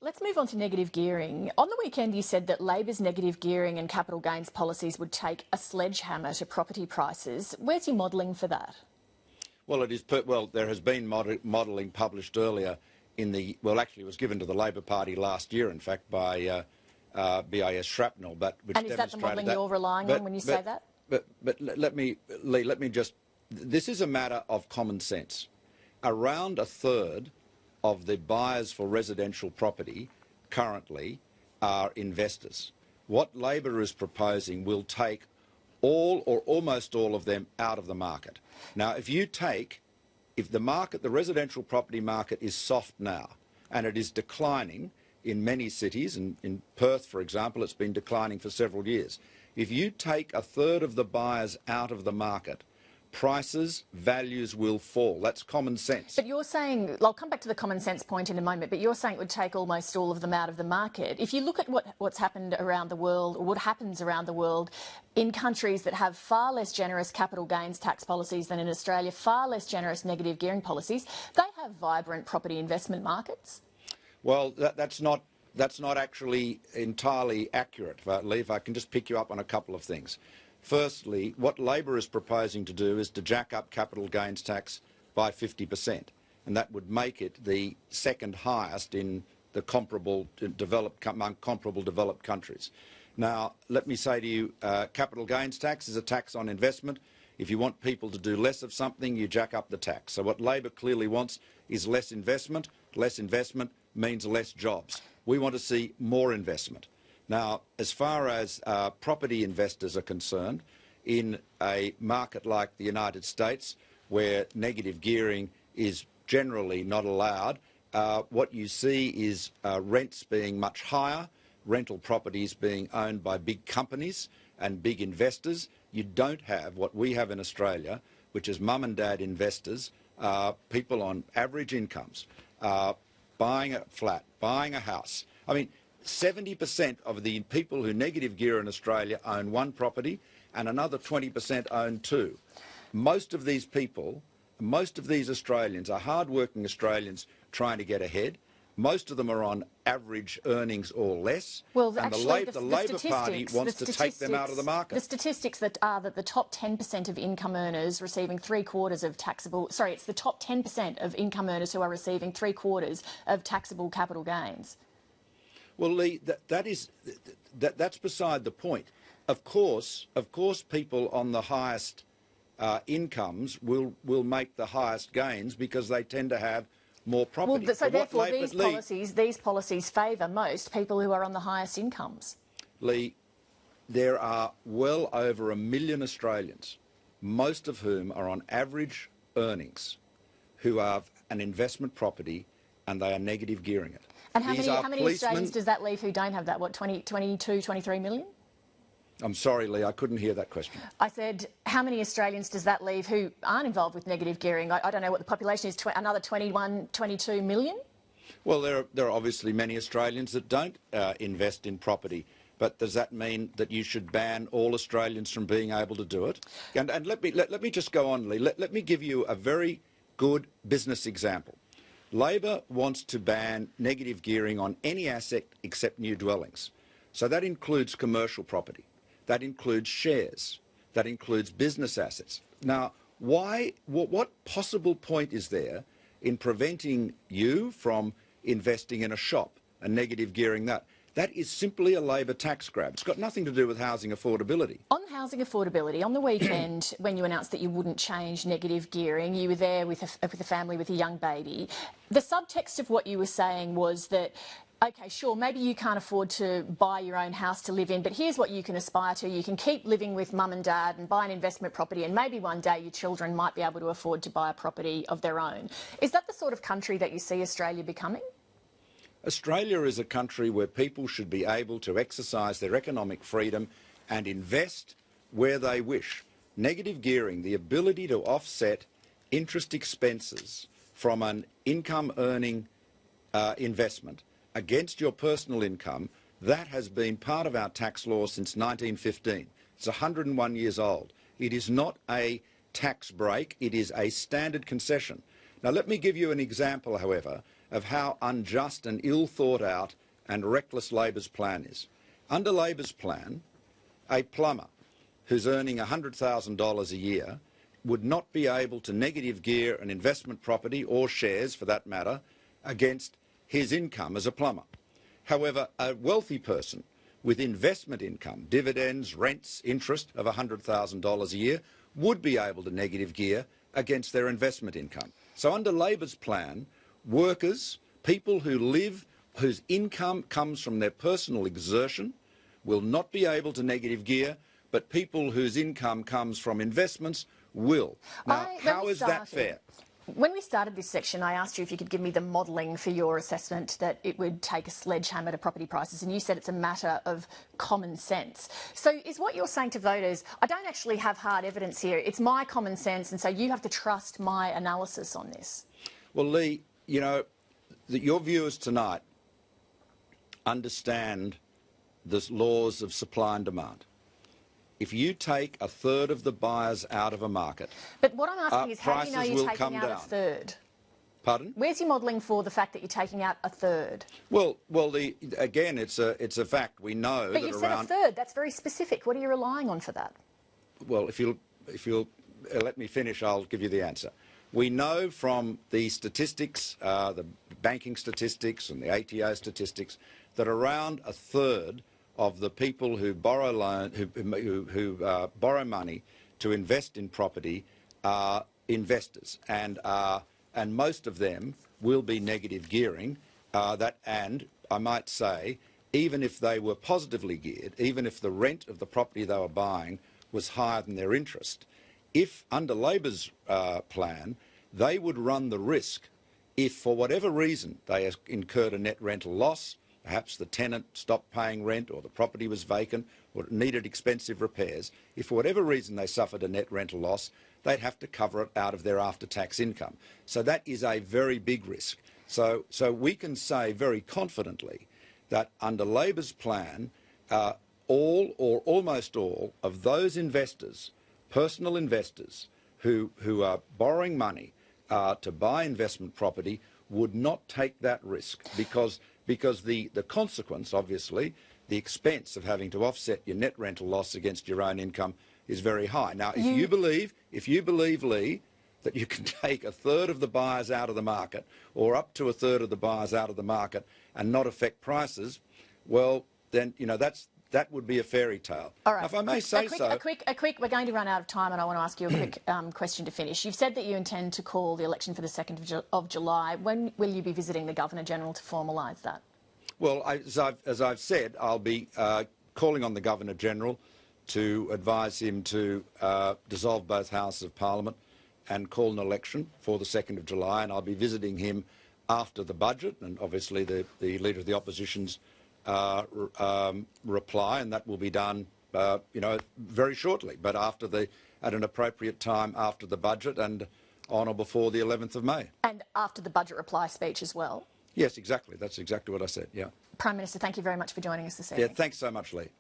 Let's move on to negative gearing. On the weekend, you said that Labor's negative gearing and capital gains policies would take a sledgehammer to property prices. Where's your modelling for that? Well, there has been modelling published earlier actually it was given to the Labor Party last year, in fact, by BAS Shrapnel. And is that the modelling you're relying on when you say that? But let me, Leigh, this is a matter of common sense. Around a third of the buyers for residential property currently are investors. What Labor is proposing will take all or almost all of them out of the market. Now, if the residential property market is soft now, and it is declining in many cities, and in Perth, for example, it's been declining for several years. If you take a third of the buyers out of the market, values will fall. That's common sense. But you're saying, I'll come back to the common sense point in a moment, but you're saying it would take almost all of them out of the market. If you look at what's happened around the world, or what happens around the world, in countries that have far less generous capital gains tax policies than in Australia, far less generous negative gearing policies, they have vibrant property investment markets. Well, that's not actually entirely accurate, Leigh, if I can just pick you up on a couple of things. Firstly, what Labor is proposing to do is to jack up capital gains tax by 50%, and that would make it the second highest in the among comparable developed countries. Now, let me say to you, capital gains tax is a tax on investment. If you want people to do less of something, you jack up the tax. So what Labor clearly wants is less investment. Less investment means less jobs. We want to see more investment. Now, as far as property investors are concerned, in a market like the United States, where negative gearing is generally not allowed, what you see is rents being much higher, rental properties being owned by big companies and big investors. You don't have what we have in Australia, which is mum and dad investors, people on average incomes, buying a flat, buying a house. I mean, 70% of the people who negative gear in Australia own one property, and another 20% own two. Most of these people, most of these Australians are hard-working Australians trying to get ahead. Most of them are on average earnings or less. Well, and actually, the Labor Party wants to take them out of the market. The statistics that the top 10% of income earners receiving three-quarters of taxable... Sorry, it's the top 10% of income earners who are receiving three-quarters of taxable capital gains. Well, Leigh, that's beside the point. Of course, people on the highest incomes will make the highest gains because they tend to have more property. Well, so therefore, these policies favour most people who are on the highest incomes. Leigh, there are well over 1 million Australians, most of whom are on average earnings, who have an investment property and they are negative gearing it. And how many Australians does that leave who don't have that? What, 22, 23 million? I'm sorry, Leigh, I couldn't hear that question. I said, how many Australians does that leave who aren't involved with negative gearing? I don't know what the population is, another 21, 22 million? Well, there are obviously many Australians that don't invest in property. But does that mean that you should ban all Australians from being able to do it? And let me just go on, Leigh. Let me give you a very good business example. Labor wants to ban negative gearing on any asset except new dwellings. So that includes commercial property. That includes shares. That includes business assets. Now, what possible point is there in preventing you from investing in a shop and negative gearing that? That is simply a Labor tax grab. It's got nothing to do with housing affordability. On housing affordability, on the weekend when you announced that you wouldn't change negative gearing, you were there with a family with a young baby. The subtext of what you were saying was that, OK, sure, maybe you can't afford to buy your own house to live in, but here's what you can aspire to. You can keep living with mum and dad and buy an investment property, and maybe one day your children might be able to afford to buy a property of their own. Is that the sort of country that you see Australia becoming? Australia is a country where people should be able to exercise their economic freedom and invest where they wish. Negative gearing, the ability to offset interest expenses from an income-earning investment against your personal income, that has been part of our tax law since 1915. It's 101 years old. It is not a tax break, it is a standard concession. Now, let me give you an example, however, of how unjust and ill thought out and reckless Labor's plan is. Under Labor's plan, a plumber who's earning $100,000 a year would not be able to negative gear an investment property or shares, for that matter, against his income as a plumber. However, a wealthy person with investment income, dividends, rents, interest of $100,000 a year would be able to negative gear against their investment income. So under Labor's plan, workers, people whose income comes from their personal exertion, will not be able to negative gear, but people whose income comes from investments will. Now, how is that fair? When we started this section, I asked you if you could give me the modelling for your assessment that it would take a sledgehammer to property prices, and you said it's a matter of common sense. So is what you're saying to voters, I don't actually have hard evidence here, it's my common sense, and so you have to trust my analysis on this? Well, Leigh, you know, your viewers tonight understand the laws of supply and demand. If you take a third of the buyers out of a market, but what I'm asking is, how do you know you're taking out a third? Pardon? Where's your modelling for the fact that you're taking out a third? Well, again, it's a fact. We know but that you've said a third. That's very specific. What are you relying on for that? Well, if you'll let me finish, I'll give you the answer. We know from the statistics, the banking statistics and the ATO statistics, that around a third of the people who borrow borrow money to invest in property are investors, and most of them will be negative gearing. And I might say, even if they were positively geared, even if the rent of the property they were buying was higher than their interest, if under Labor's plan, they would run the risk, if for whatever reason they incurred a net rental loss, perhaps the tenant stopped paying rent or the property was vacant or it needed expensive repairs, if for whatever reason they suffered a net rental loss, they'd have to cover it out of their after-tax income. So that is a very big risk. So we can say very confidently that under Labor's plan, all or almost all of those investors, personal investors who are borrowing money to buy investment property, would not take that risk because the consequence, obviously, the expense of having to offset your net rental loss against your own income is very high. Now, if you believe, Leigh, that you can take a third of the buyers out of the market or up to a third of the buyers out of the market and not affect prices, well, then, you know, that would be a fairy tale. All right. Now, if I may say so... We're going to run out of time, and I want to ask you a quick question to finish. You've said that you intend to call the election for the 2nd of July. When will you be visiting the Governor-General to formalise that? Well, as I've said, I'll be calling on the Governor-General to advise him to dissolve both Houses of Parliament and call an election for the 2nd of July, and I'll be visiting him after the budget, and obviously the Leader of the Opposition's reply, and that will be done, you know, very shortly, but at an appropriate time after the budget and on or before the 11th of May. And after the budget reply speech as well? Yes, exactly. That's exactly what I said, yeah. Prime Minister, thank you very much for joining us this evening. Yeah, thanks so much, Leigh.